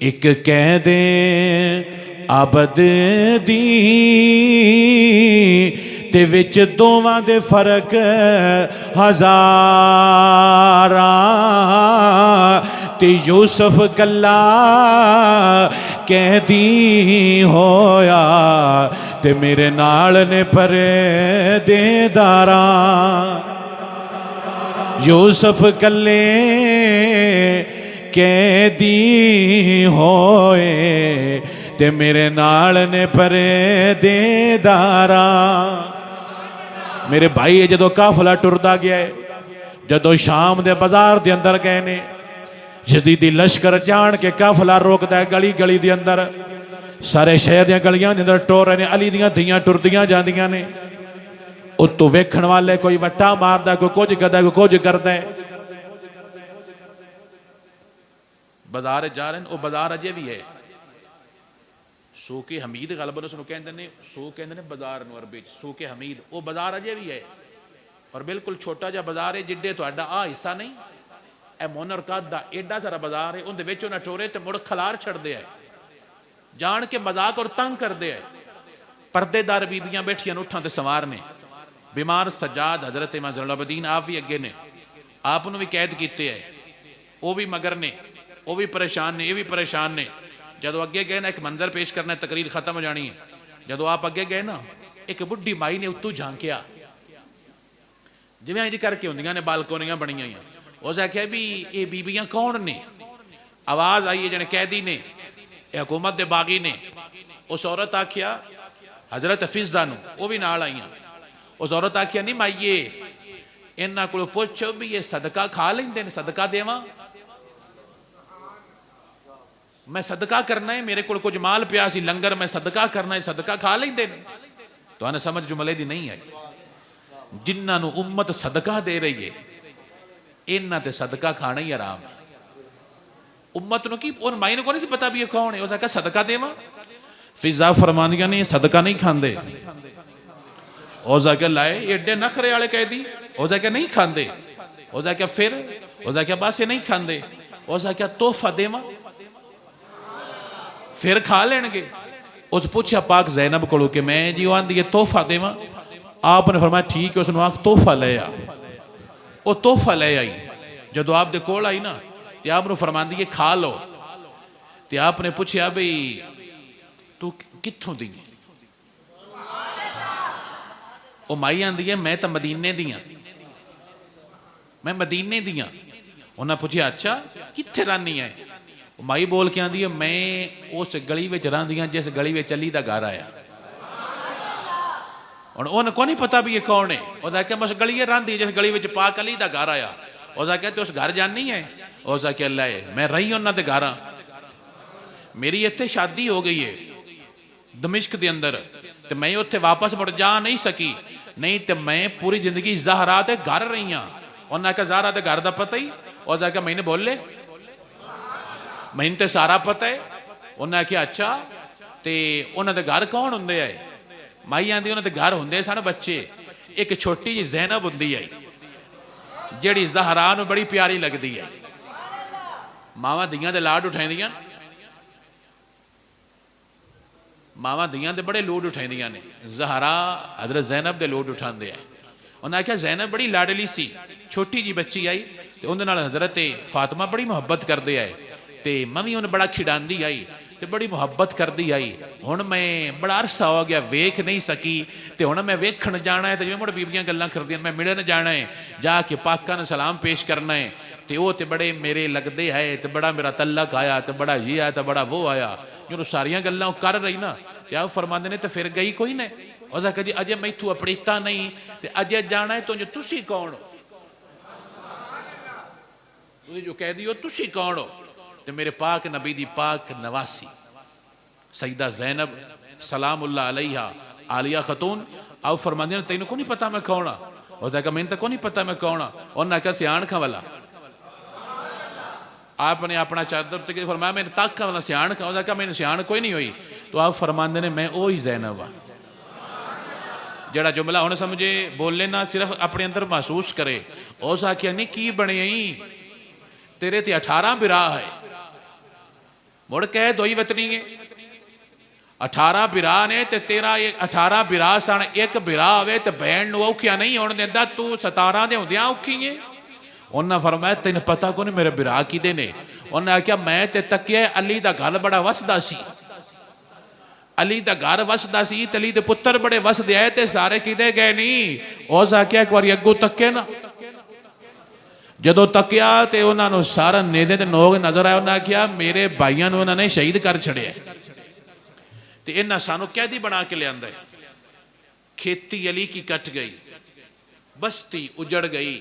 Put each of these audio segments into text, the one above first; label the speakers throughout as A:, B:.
A: एक कह दे अबद दी ते विच दोवां दे फर्क हज़ारा ते यूसुफ कला कहदी होया ते मेरे नाल ने परदेदारा यूसुफ कले कैदी होए ते मेरे नाल ने परदेदारा। मेरे भाई जदों काफला टुरदा गया है, जदों शाम दे बाजार दे अंदर गए ने, यजीदी लश्कर जान के काफला रोकदा है गली गली दे अंदर, सारे शहर दी गलियां दे अंदर टोर रहे ने, अली दियां धियां टुरदियां जांदियां ने, उत्तों वेखण वाले कोई वट्टा मारदा, कोई कुछ करदा, कोई कुछ करदा है। बाजार जा रहे हैं, वो बाजार अजे भी है सूके हमीद गलबन उसनूं कहंदे ने, सो कहंदे ने बाजार नूं अरबी च सूके हमीद, वो बाजार अजे भी है और बिल्कुल छोटा जिहा बाजार है, जिड्डे तुहाडा आ हिस्सा नहीं ए मोनर कद दा एडा सारा बाजार है, उहदे विच उन्हां टोरे ते मुड़ खलार छड्डदे है, जान के मजाक और तंग करदे है। परदेदार बीबियां बैठियां उठां ते सवार ने, बीमार सज्जाद हजरत इमाम ज़ैनुल आबिदीन आप भी अगे ने, आपनूं भी कैद कीते है, वो भी मगर ने, वो भी परेशान ने, ये भी परेशान ने। जदों अगे गए ना, एक मंजर पेश करना, तकरीर खत्म हो जानी है, जदों आप अगे गए ना, एक बुढ़ी माई ने उत्तों झांकिया, जिवें इंज करके होंदियां ने बालकोनियां बणियां होईयां, उस आख्या भी ये बीबियां कौन ने? आवाज़ आई है जने कैदी ने, हुकूमत के बागी ने। उस औरत आख्या हजरत फिजा नूं, वो भी नाल आईयां। उस औरत आख्या नहीं माइए इन्हां कोलों पुछ भी ये सदका खा लेंदे ने, सदका देवां? मैं सदका करना है, मेरे को कुछ माल पिया सी लंगर, मैं सदका करना है, सदका खा लेंदे ने? तो आने समझ जुमले दी नहीं आई। जिन्हां नूं उम्मत सदका दे रही है, इन्हां ते सदका खाना ही आराम है। उम्मत नूं की उन माई नूं को नहीं पता भी ये कौन है, उसने कहा सदका देवां? फिजा फरमांदियां ने सदका नहीं खांदे। उसने लाए एडे नखरे वाले कैदी, उसने नहीं खांदे। उसने फिर उसने बस ये नहीं खांदे। उसने तोहफा देवां? फिर खा लेंगे। उस पूछा पाक ज़ैनब को कि मैं जी आंदी है तोहफा देवां? आपने फरमाया ठीक है, उसने आख तोहफा ले आ। वो तोहफा ले आई, जदों आप दे कोल आई ना तो आपने फरमांदी है खा लो। तो आपने पूछा बई तू कित्थों दी? वो माई आंदी है मैं तो मदीने दी हां, मैं मदीने दी हां। उन्हें पूछा अच्छा कित्थे रहनी है? माई बोल के आंदी है मैं उस गली में रही हाँ जिस गली में अली दा घर आया। हुण उन्हें को नहीं पता भी ये कौन है। उसने क्या बस गली रही जिस गली में पाक अली दा घर आया। उसने क्या तो उस घर जानी है? उसने क्या लै मैं रही उन्होंने घर, मेरी इत्थे शादी हो गई है दमिश्क के अंदर, तो मैं उत्थे वापस मुड़ जा नहीं सकी, नहीं तो मैं पूरी जिंदगी ज़हरा ते घर रही हाँ। उन्हें कहा ज़हरा ते घर का पता ही? उसने क्या मैंने बोले मैंने तो सारा पता है। उन्हें आख्या अच्छा तो उन्होंने घर कौन होंगे है? माई आंदी उन्होंने घर होंगे सन बच्चे, एक छोटी जी ज़ैनब होंगी है जिहड़ी ज़हरा नूं बड़ी प्यारी लगती है। मावां धीआं दे लाड उठांदियां, मावां धीआं दे बड़े लोड उठांदियां ने। ज़हरा हज़रत ज़ैनब दे लोड उठांदे है। उन्हें आख्या ज़ैनब बड़ी लाडली सी, छोटी जी बच्ची आई तो उहदे नाल हज़रत फातिमा बड़ी मुहब्बत करते आए, तो मैं भी उन्हें बड़ा खिडांदी आई तो बड़ी मुहब्बत करती आई। हुण मैं बड़ा अरसा हो गया वेख नहीं सकी, तो हुण मैं वेखण जाना है, तो जिवें मुड़ बीबियां गल्लां करदियां मैं मिलण जाना है, जाके पाकां नूं सलाम पेश करना है, तो वो तो बड़े मेरे लगते है, तो बड़ा मेरा तलक आया, तो बड़ा ये आया, तो बड़ा वो आया। जो सारियां गल्लां कर रही ना तो आप फरमाते ने तो फिर गई कोई नहीं। उसने कहा जी अजे मैथू अपड़ीता नहीं, तो अजे जाना है तो जो तुसी कौन हो? जो कह दी हो तुसी कौन हो? तो मेरे पाक नबी दी पाक नवासी सईदा ज़ैनब सलामुल्लाह अलैहा आलिया खतून आओ फरमांदी ने तेनों को नहीं पता मैं कौन हाँ? उसने कहा मैंने तो को नहीं पता मैं कौन हाँ। उन्हें कहा सियाण खा वाला, आपने अपना चादर तक फरमाया मैंने तक वाला सियाण खा। उसने कहा मैंने सियाण कोई नहीं हुई। तो आप फरमांदे ने मैं वो ही ज़ैनब हाँ। जड़ा जुमला हुण समझे बोले ना सिर्फ अपने अंदर महसूस करे। उस आख्या नहीं की बने तेरे ते 18 बिरा है, मुड़ कह दोई वतनी है 18 बिरा ने ते तेरा 18 बिरा सन एक बिरा आवे तो भैन औखिया नहीं होने देंदा तू 17 दे होंदियां औखी है। उन्हें फरमाया तेन पता को नहीं मेरे बिरा किदे ने। उन्हें आख्या मैं ते तकिया अली दा घर बड़ा वसदा सी, अली दा घर वसदा सी ते अली दे पुत्र बड़े वसदे आए ते सारे किदे गए नहीं। उस आख्या एक बार अगू तके ना, जदों तकिया तो उन्होंने सारा नेदे ते नोग नजर आया। उन्हें आख्या मेरे भाइयों ने उन्होंने शहीद कर छड़िया तो इन्हें सानू कैदी बना के लिया। खेती अली की कट गई, बस्ती उजड़ गई,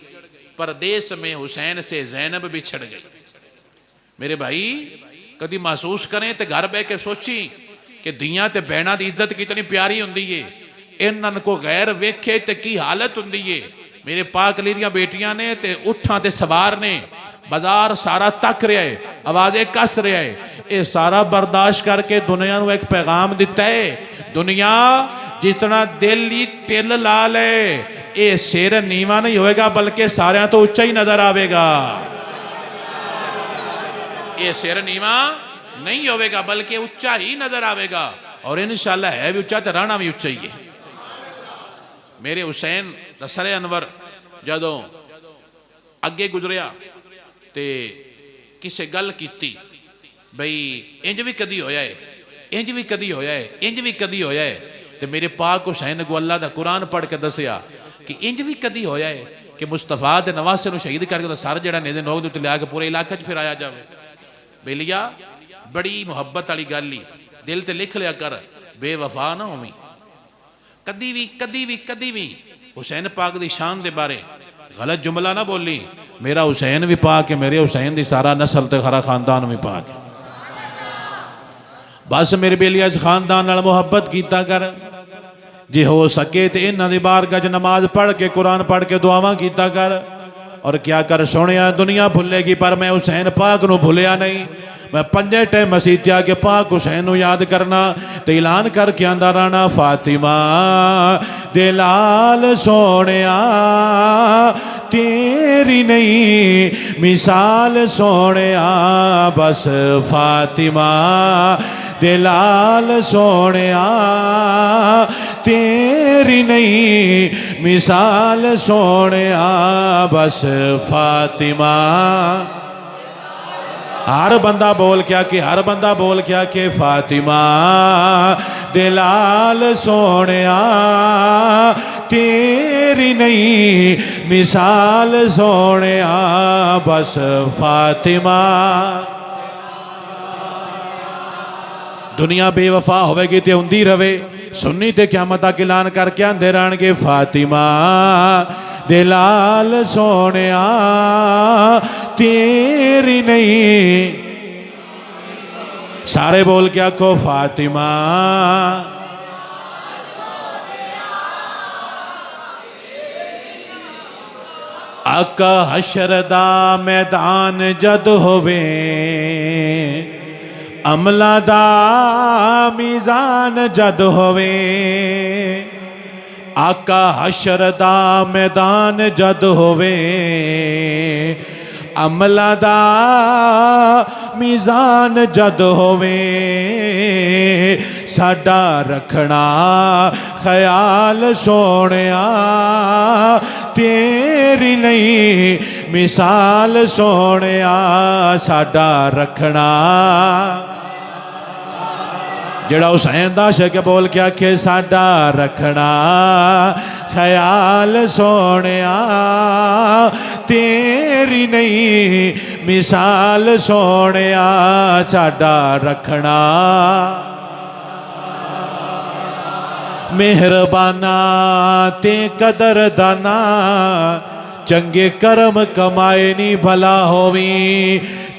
A: परदेश में हुसैन से जैनब बिछड़ गई। मेरे भाई कभी महसूस करें तो घर बह के सोची कि धियां ते बहना की इज्जत कितनी प्यारी होंदी है। इन्हां को गैर वेखे तो की हालत होंदी है। मेरे पाक अली दियां बेटियां ने ते उठां ते सवार ने, बाजार सारा तक रहा है, आवाज़ें कस रहा है, ये सारा बर्दाश्त करके दुनिया को एक पैगाम दिता है। दुनिया जितना दिल ही तिल ला ले ये सिर नीवा नहीं होएगा बल्कि सारे तो उच्चा ही नजर आवेगा। ये सिर नीवा नहीं होएगा बल्कि उच्चा ही नजर आवेगा और इंशाअल्लाह है भी उच्चा तो रहना भी उच्चा ही है। मेरे हुसैन दसरे अनवर जदों अगे गुजरिया ते किसे गल कीती बई इंज भी कदी होया है, इंज भी कदी होया है, इंज भी कदी होया है। तो मेरे पाक हुसैन को अल्लाह दा कुरान पढ़ के दसिया कि इंज भी कदी होया है कि मुस्तफा के नवासे शहीद करके सर जड़ा नेदे नोग दे लिया के पूरे इलाके च फिराया जाए। बेलिया बड़ी मुहब्बत वाली गल ही दिल ते लिख लिया कर, बेवफा ना होवी कदी भी कदी भी कदी भी। हुसैन पाक दी शान दे बारे गलत जुमला ना बोली। मेरा हुसैन भी पाक है, मेरे हुसैन दी सारा नस्ल ते खरा खानदान भी पाक है। बस मेरे बेलिया इस खानदान नाल मुहब्बत कीता कर, जे हो सके तो इन्हां दी बारगाह च नमाज पढ़ के कुरान पढ़ के दुआवां कीता कर। और क्या कर सोनिया दुनिया भुलेगी पर मैं हुसैन पाक नूं भुलिया नहीं। मैं पंजे टाइम मसीत के पाक हुसैन नूं याद करना तो ऐलान करके आंदा रहना फातिमा दे लाल सोनिया तेरी नहीं मिसाल सोनिया। बस फातिमा दे लाल सोनिया तेरी नहीं मिसाल सोनिया। बस फातिमा हर बंदा बोल क्या कि हर बंदा बोल क्या कि फातिमा दे लाल सोनिया तेरी नहीं मिसाल सोनिया। बस फातिमा दुनिया बेवफा होगी तो उंदी रवे, सुन्नी ते क़यामत तक ऐलान करके आंदे रहणगे फातिमा दे लाल सोनिया तेरी नहीं। सारे बोल के आखो फातिमा आका हशर दा मैदान जद होवे अमला दा मीज़ान जद होवे। आका हशर दा मैदान जद होवे अमला दा मीज़ान जद होवे। साडा रखना ख्याल सोनिया तेरी नहीं मिसाल सोनिया। साडा रखना जड़ा हुसैन दा आशिक बोल के आखे साडा रखना ख्याल सोनिया तेरी नहीं मिसाल सोनिया। साडा रखना मेहरबाना ते कदर दाना चंगे कर्म कमाए नी भला होवी।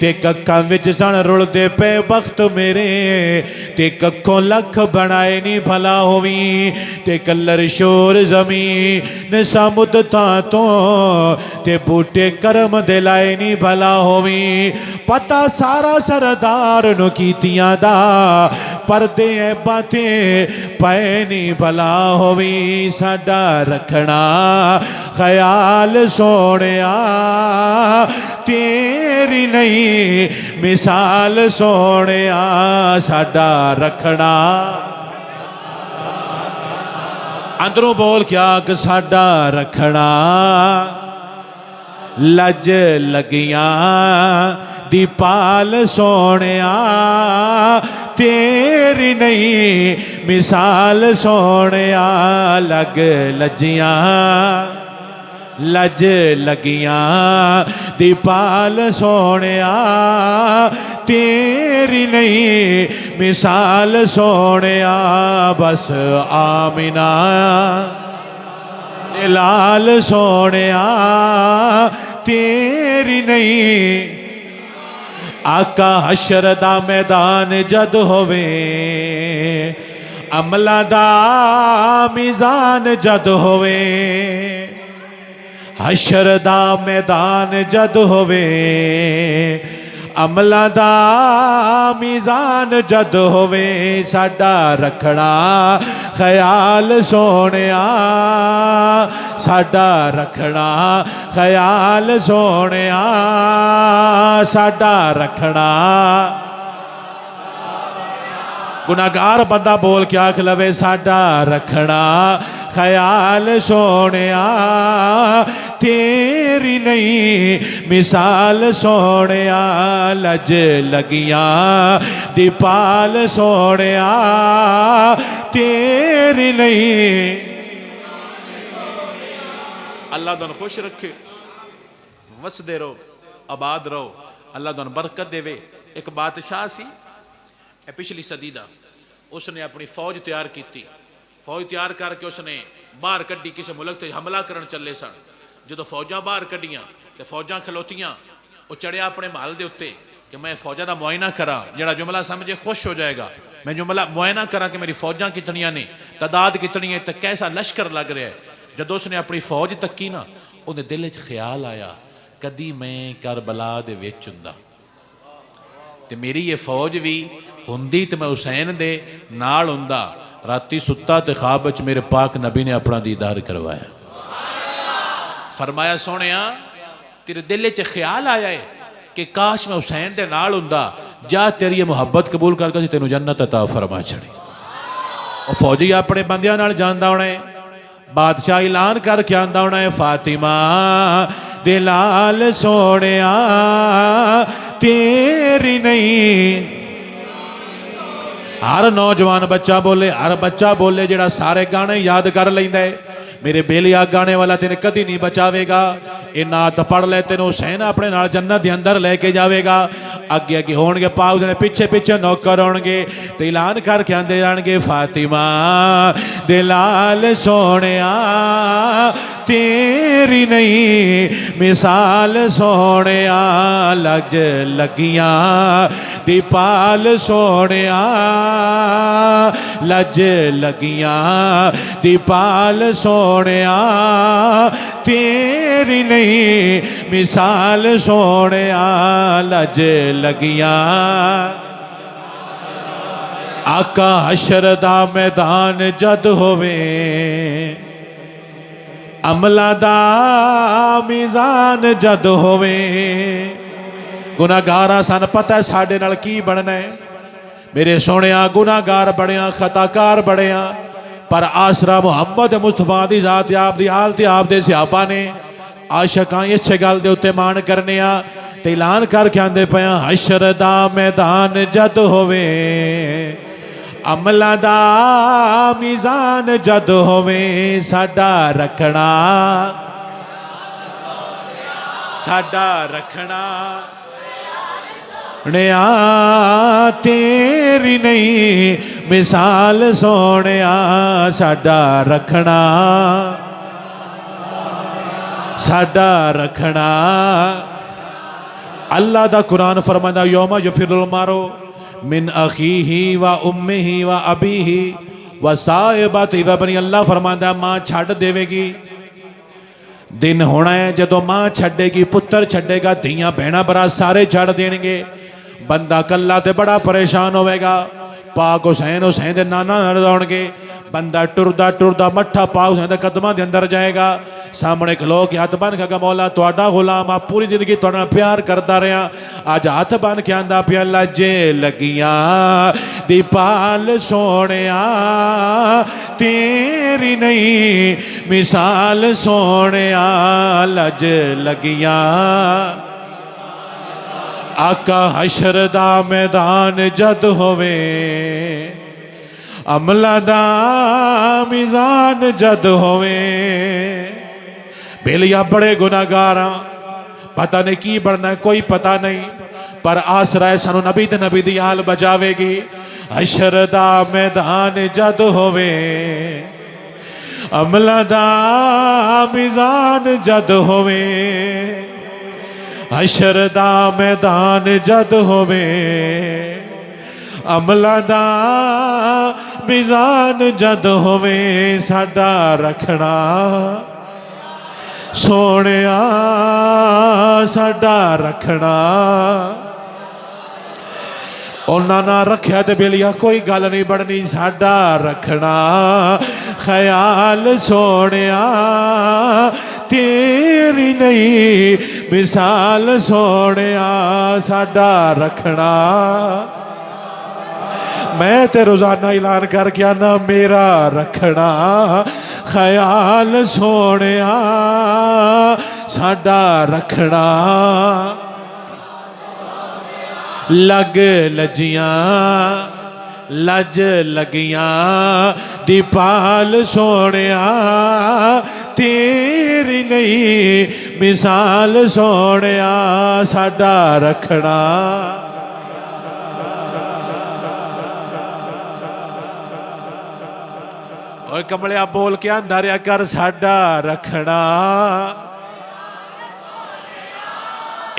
A: ते कक्खां विच सन रुलदे पे बख्त मेरे ते कक्खों लख बनाए नी भला होवी। ते कलर शोर जमीन समुद्रता तो ते बूटे कर्म दे लाए नी भला होवी। पता सारा सरदार नु कीतियां दा परदे बातें पए नी भला होवी। साडा रखना
B: ख्याल सोनिया, तेरी नहीं मिसाल सोनिया, साडा रखना। अंदरों बोल क्या कि साडा रखना। लज लगियां दी पाल सोनिया, तेरी नहीं मिसाल सोनिया, लग लजियां लज लगियां दी पाल सोनिया, तेरी नहीं मिसाल सोनिया, बस आमिना लाल सोनिया, तेरी नहीं। आका हशर दा मैदान जद होवे, अमला दा मीज़ान जद होवे, हशर दा मैदान जद होवे, अमला दा मीज़ान जद होवे, साडा रखना ख्याल सोनिया, साडा रखना ख्याल सोनिया, साडा रखना। गुनाहगार बंदा बोल के आख लवे, साडा रखना ख्याल सोनिया, तेरी नहीं मिसाल सोनिया, लज लगियां दी पाल सोनिया, तेरी नहीं। अल्लाह तुहानू खुश रखे, वसदे रहो, आबाद रहो, अल्लाह तुहानू बरकत देवे। एक बादशाह सी पिछली सदी का, उसने अपनी फौज तैयार की, फौज तैयार करके उसने बाहर कड्डी, किसी मुल्क से हमला करन चले सन। जो फौजा बाहर कड्डियां तो फौजा खलोतियां, वो चढ़िया अपने महल के उत्ते कि मैं फौजा का मुआयना करा, जड़ा जुमला समझे खुश हो जाएगा। मैं जुमला मुआयना करा कि मेरी फौजा कितनियां ने, तादाद कितनी है, तो कैसा लश्कर लग रहा है। जब उसने अपनी फौज तकी ना, उन्हें दिल च ख्याल आया, कदी मैं करबला दे विच हुंदा ते मेरी ये फौज भी हुंदी तो मैं हुसैन दे नाल हुंदा। राती सुत्ता ते ख्वाब च मेरे पाक नबी ने अपना दीदार करवाया। फरमाया सोनिया, तेरे दिल च ख्याल आया है कि काश मैं हुसैन दे नाल हुंदा, जा तेरी ये मुहब्बत कबूल करके तेनों जन्नत अता फरमा छड़ी। और फौजी अपने बंदियां नाल जांदा होना है, बादशाह ऐलान करके आंदा होना है, फातिमा दे लाल सोनिया, तेरी नहीं। हर नौजवान बच्चा बोले, हर बच्चा बोले जेड़ा सारे गाने याद कर लेंदा है, मेरे बेलिया गाने वाला तेने कदी नहीं बचावेगा। ये नात पढ़ ले, तेन हुसैन अपने नाल जन्नत के अंदर लेके जाएगा। अगे अगे होणगे पाउस ने, पिछे पिछे नौकर होणगे, ते ऐलान करके आंदे जाणगे, फातिमा दे लाल सोनिया, तेरी नहीं मिसाल सोनिया, लज लगियां दी पाल सोनिया, लज लगियां दी पाल सोनिया, तेरी नहीं मिसाल सोनिया, लज लगियां। आका हशर दा मैदान जद होवे, अमला दा मीज़ान जद होवे, गुनाहगार सन पता है साडे नाल की बनना है। मेरे सोनिया गुनाहगार बड़िया, खताकार बड़िया, पर आसरा मुहम्मद मुस्तफा दी जात आप दी हालत आप दे सहाबा ने आशकां इस गल दे उत्ते मान करने ते ऐलान करके आंदे पिया, हशर दा मैदान जद होवे, अमला दा मीज़ान जद होवे, साडा रखना साडा रखना नया, तेरी नहीं मिसाल सोनिया, साडा रखना साडा रखना। अल्लाह दा कुरान फरमांदा, यौमा यफिरुल मारो मिन अखीही व उम्मिही व अबीही व साहिबती व बनी। अल्लाह फरमांदा, माँ छड़ देवेगी। दिन होना है जदों माँ छड़ेगी, पुत्र छड़ेगा, धियां भैणां भरा सारे छड़ देणगे। बंदा कल्ला ते बड़ा परेशान होवेगा। पाक हुसैन हुसैन दे नाना नाल आउणगे। बंदा टुरदा टुरदा मट्ठा पाक हुसैन दे कदमां दे अंदर जाएगा। सामने खलो के हथ बन के मौला तुहाडा गुलाम आ पूरी जिंदगी तुहाडे नाल प्यार करता रहा, अज हथ बन के आंदा पिया लजे लगियां दी पाल सोहणिया तेरी नहीं मिसाल सोहणिया लज लगियां आका हशर दा मैदान जद होवे अमला दा मीज़ान जद होवे बेलिया बड़े गुनाहगार पता नहीं की बनना कोई पता नहीं पर आसरा है सानू नबी ते नबी दी हाल बचावेगी। हशर दा मैदान जद होवे अमला दा मीज़ान जद होवे हशर दा मैदान जद होवे अमला दा मीज़ान जद होवे साडा रखना सोहणिया साडा रखना उन्हां ना रखिया ते बेलिया कोई गल नहीं बननी साडा रखना ख्याल सोहणिया तेरी नहीं मिसाल सोहणिया साडा रखना। मैं ते रोजाना ऐलान करके आना मेरा रखना ख्याल सोहणिया साडा रखना। लग लजियां लज लगियां दी पाल सोहणिया तेरी नहीं मिसाल सोहणिया साडा रखना। ओए कमलिया बोल के आंदा रहा कर साडा रखना।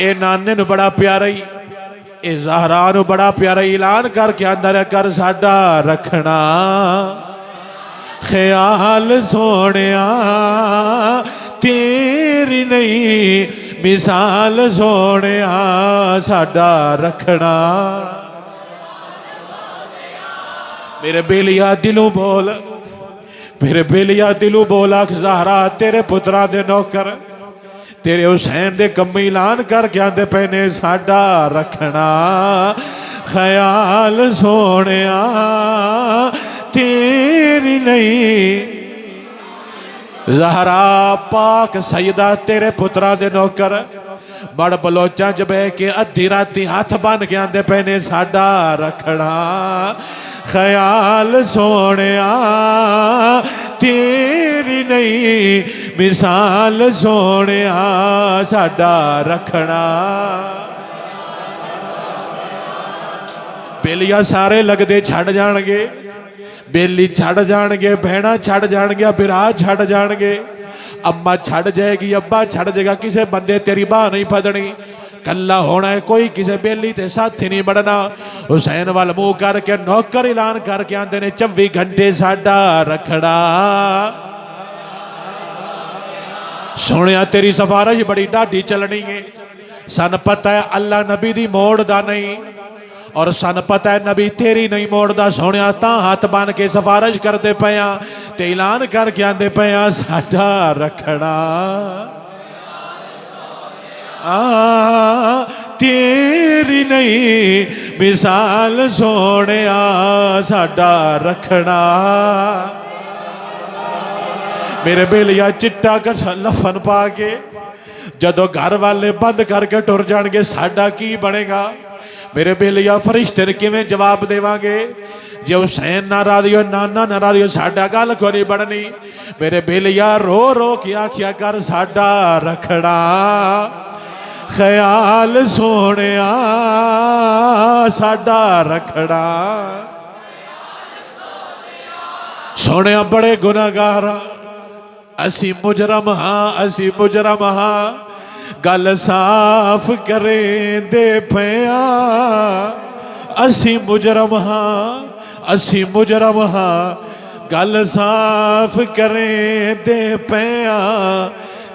B: ए नाने नू बड़ा प्यारा ही ए ज़हरा नू बड़ा प्यारा ऐलान करके आंदा रहा कर साडा रखना ख्याल सोहणिया तेरी नहीं मिसाल सोहणिया साडा रखना। मेरे बेलिया दिलों बोल मेरे बेलिया दिलों बोल आख ज़हरा तेरे पुत्रा दे नौकर तेरे हुसैन दे कम्मी ऐलान करके आंदे पे ने साडा रखना ख्याल सोहणिया तेरी नहीं। ज़हरा पाक सईदा तेरे पुत्रा दे नौकर बड़ बलोचा च बह के अद्धी राती हथ बन के आंदे पे ने साडा रखना ख्याल सोहणिया तेरी नहीं मिसाल सोहणिया साडा रखना। बेलिया सारे लगदे छड़ जाणगे बेली छड़ जाणगे भैणा छड़ जाणगिया बिरा छड़ जाणगे अम्मा छड़ जाएगी अब्बा छड़ जाएगा किसी बंदे तेरी बाह नहीं फदनी कला होना है कोई किसी बेली ते साथी नहीं बढ़ना। हुसैन वाल मुंह करके नौकर ऐलान करके आंदे ने 24 घंटे साडा रखना। सुनिया तेरी सिफारिश बड़ी ढाडी चलनी है सन पता है अल्लाह नबी दी मोड़ दा नहीं और सन पता है नबी तेरी नहीं मोड़दा। सुनिया तां हाथ बन के सिफारिश करते पया ते ऐलान करके आंदे पया साडा रखना तेरी नहीं मिसाल सोहणिया साडा रखना। मेरे बेलिया चिट्टा कर लफन पा के जदों घर वाले बंद करके टुर जाणगे साडा की बनेगा। मेरे बेलिया फरिश्ते ने किवें जवाब देवांगे जे हुसैन नाराज हो नाना नाराज हो साडा गल कोई नहीं बननी। मेरे बेलिया रो रो के आखिया कर साडा रखना ख्याल सोहणिया साडा रखना। सोहणिया बड़े गुनाहगार असी मुजरम हाँ असी मुजरम हाँ गल साफ करें दे पया असी मुजरम हाँ असी मुजरम हाँ गल साफ करें दे पया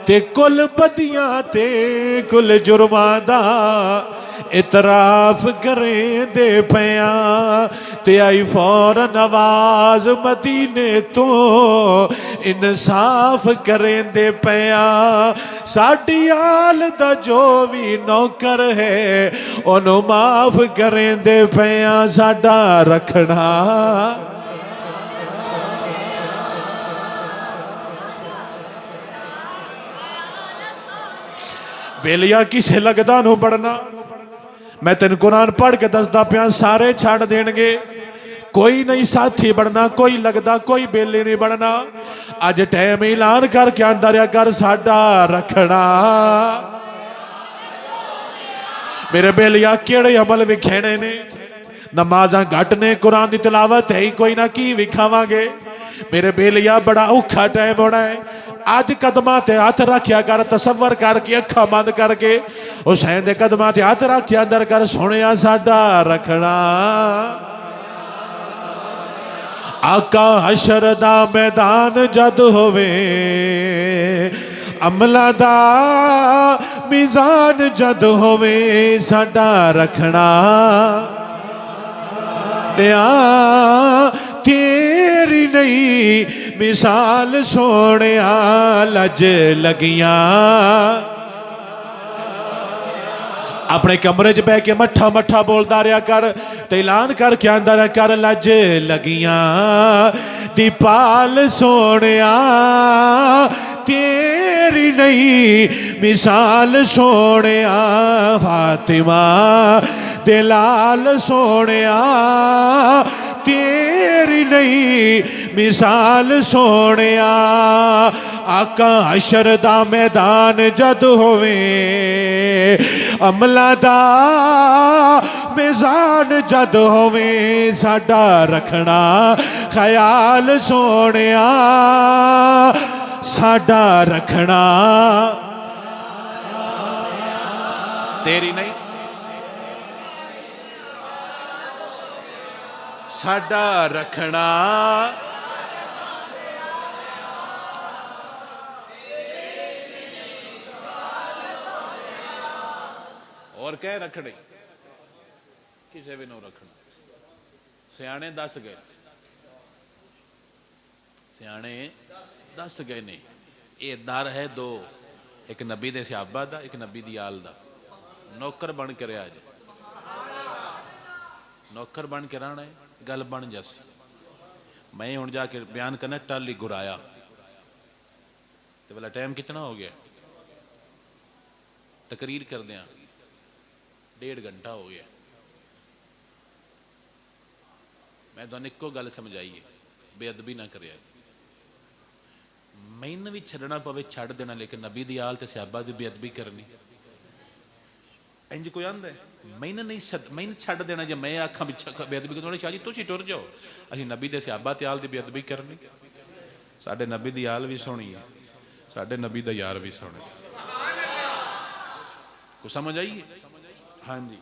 C: ते कुल बदियां ते कुल जुर्मां दा इतराफ करें दे पया ते आई फौरन आवाज मदीने तो इंसाफ करें दे पया साडी आल दा जो भी नौकर है ओनू माफ करें दे पया साडा रखना बेलिया किसे लगदा नू पढ़ना मैं तेन कुरान पढ़ के दसदा पिया सारे छड़ देणगे कोई नहीं साथी बनना कोई लगदा कोई बेले नहीं बनना अज टाइम ऐलान करके आंदा रहा कर साडा रखना मेरे बेलिया केड़े अमल विखेने ने नमाजा घट ने कुरान की तिलावत है ही कोई ना की विखावांगे मेरे बेलिया बड़ा औखा टाइम होना है अज कदमां ते हथ रखिया कर तसव्वर करके अखा बंद करके हुसैन दे कदमां ते हथ रखिया अंदर कर सुनिया साडा रखना आका हशर दा मैदान जद होवे अमला दा मीज़ान जद होवे साडा रखना तेरी नहीं मिसाल सोने लज लगियां अपने कमरे च बह के मठा मठा बोलता रहा कर ते ऐलान करके आंदा रहा कर लज लगियां दीपाल सोने तेरी नहीं मिसाल सोने फातिमा दिलाल सोने तेरी नहीं मिसाल सोने आका हशर दा मैदान जद होवे अमला दा मैदान जद होवे साडा रखना ख्याल सोने साडा रखना
A: तेरी नहीं
C: साडा रखना
A: और कह रखने किसी भी नहीं रखना सियाने दस गए सियाने दस गए ने ये दर है दो एक नबी दे सहाबा दा एक नबी दी आल दा नौकर बन के रहा जे नौकर बन के रहना है गल बन जैसी मैं हूँ जाके बयान करना टल ही गुराया तो वाला टाइम कितना हो गया तकरीर कर दिया 1.5 घंटा हो गया मैं तुहानू इक्को गल समझाइए बेअदबी ना करे मैनू भी छड्डना पवे छड्ड देना लेकिन नबी दी आल ते सहाबा दी बेअदबी करनी इंज कोई आंदा मैनू नहीं मैनू छड्ड देना जे मैं आखा बेअदबी कर शाह जी तुसीं टुर जाओ असीं नबी दे सहाबा ते आल दी बेअदबी करनी साडे नबी दी आल भी सोहनी है साडे नबी दा यार भी सोहना को समझ आई हाँ जी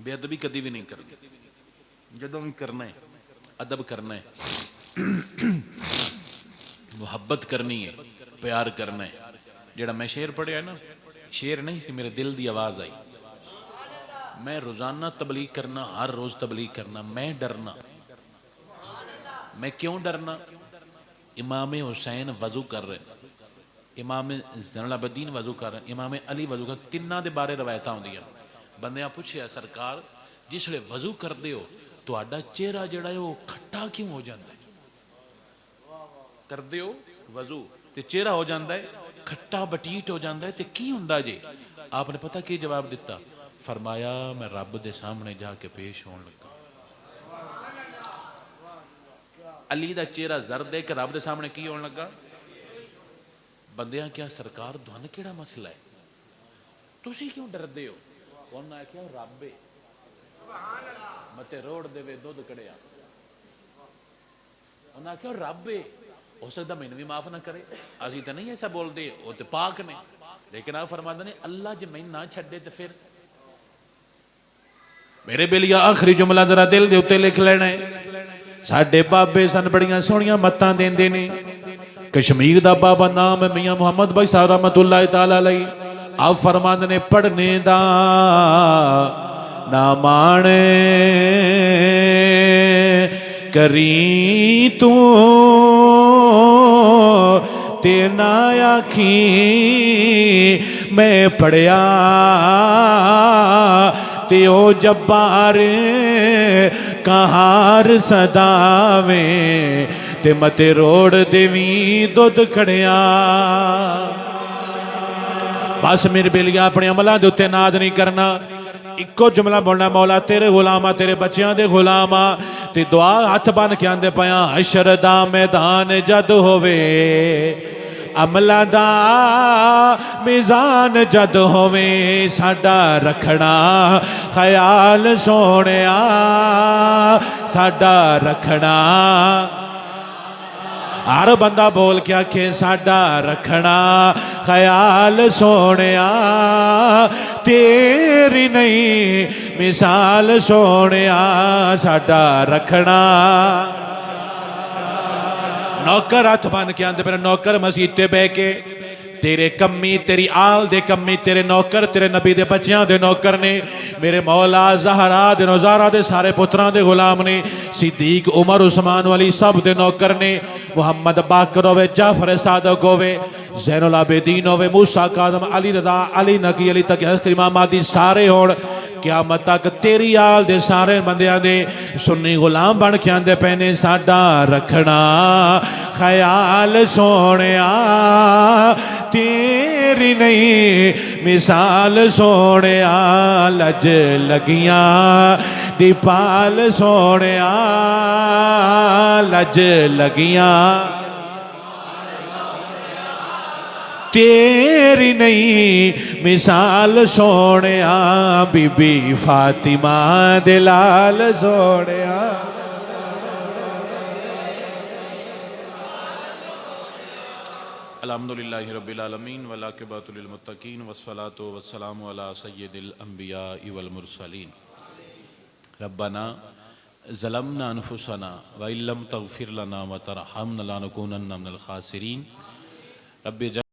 A: बेअदबी कभी भी नहीं करनी जदों भी करना है अदब करना है मुहब्बत करनी है प्यार करना है जेड़ा मैं शेर पढ़िया ना शेर नहीं सी मेरे दिल की आवाज़ आई मैं रोज़ाना तबलीग करना हर रोज़ तबलीग करना मैं डरना मैं क्यों डरना इमाम हुसैन वज़ू कर रहे इमाम ज़ैनुल आबिदीन वज़ू कर रहे इमाम अली वज़ू कर तिन्ना दे बारे रवायत होंदियां बंदियां पुछया सरकार जिसले वज़ू करते हो तुहाडा चेहरा जिहड़ा है वो खट्टा क्यों हो जाता है करते हो वज़ू ते चेहरा हो जाता है खट्टा बटीट हो जाता है तो की हुंदा जे आपने पता की जवाब दिता फरमाया मैं रब दे सामने जाके पेश होने लगा अली दा चेहरा जर्द है कि रब दे सामने की होने लगा बंदियां क्या सरकार तुहानू केड़ा मसला है तुसी क्यों डरदे हो उन्होंने आख्या रब है मते रोड़ देवे दुध कड़िया उन्हें आख्या रब है हो सकता मैनू भी माफ ना करे असी तो नहीं ऐसा बोलते वो तो पाक ने लेकिन आप फरमाते ने अल्लाह जो मैनू ना छड्डे तो फिर मेरे बेलिया आखिरी जुमला जरा दिल दे उत्ते लिख लेना है साडे बाबे सन बड़ियां सोहणियां मत्तां देंदे ने
C: कश्मीर दा बाबा नाम है मियां मुहम्मद भाई साहब रहमतुल्लाह ताला अलैहि। आप फरमांदे ने पढ़ने दा ना माणे करी तू ते ना आखी मैं पढ़िया ते ओ जब्बार कहार सदावे ते मते रोड़ देवी दुध खड़िया। बस मेरे बेलिया अपने अमलों के उत्ते नाज नहीं करना, इको जुमला बोलना मौला तेरे गुलामा तेरे बच्चों के गुलामा ते दुआ हथ बन के आंदे पाया हशर दा मैदान जद होवे अमला दा मिजान जद होवे साडा रखना ख्याल सोहणिया साडा रखना। हर बंदा बोल के आखे साडा रखना ख्याल सोहणिया तेरी नहीं मिसाल सोहणिया साडा रखना। नौकर हथ बन के आंदे पे नौकर मसीत ते बह के तेरे कमी तेरी आल दे कमी तेरे नौकर तेरे नबी दे बच्चों दे नौकर ने मेरे मौला ज़हरा दे नौज़ारा दे सारे पुत्रां दे गुलाम ने सिद्दीक उमर उस्मान वाली सब दे नौकर ने मुहम्मद बाकर होवे जाफर सादक होवे ज़ैनुल आबिदीन होवे मूसा काज़म अली रज़ा अली नकी अली तक इमाम मादी सारे होण क़यामत तक तेरी आल दे सारे बंदियां दे सुन्नी गुलाम बन के आंदे पैने साडा रखना ख्याल सोहणिया तेरी नहीं मिसाल सोहणिया लज लगियां दीपाल सोहणिया लज लगियां तेरी नहीं मिसाल सोहणिया बीबी फातिमा दे लाल सोहणिया।
A: अल्हम्दुलिल्लाहि रब्बिल आलमीन वल आक़िबतु लिल मुत्तक़ीन वस्सलातु वस्सलामु अला सय्यिदिल अंबिया वल मुरसलीन। रब्बना ज़लमना अनफुसना व इल्लम तग़फिर लना व तरहमना लनकुनन्ना मिनल खासिरीन। रब्बि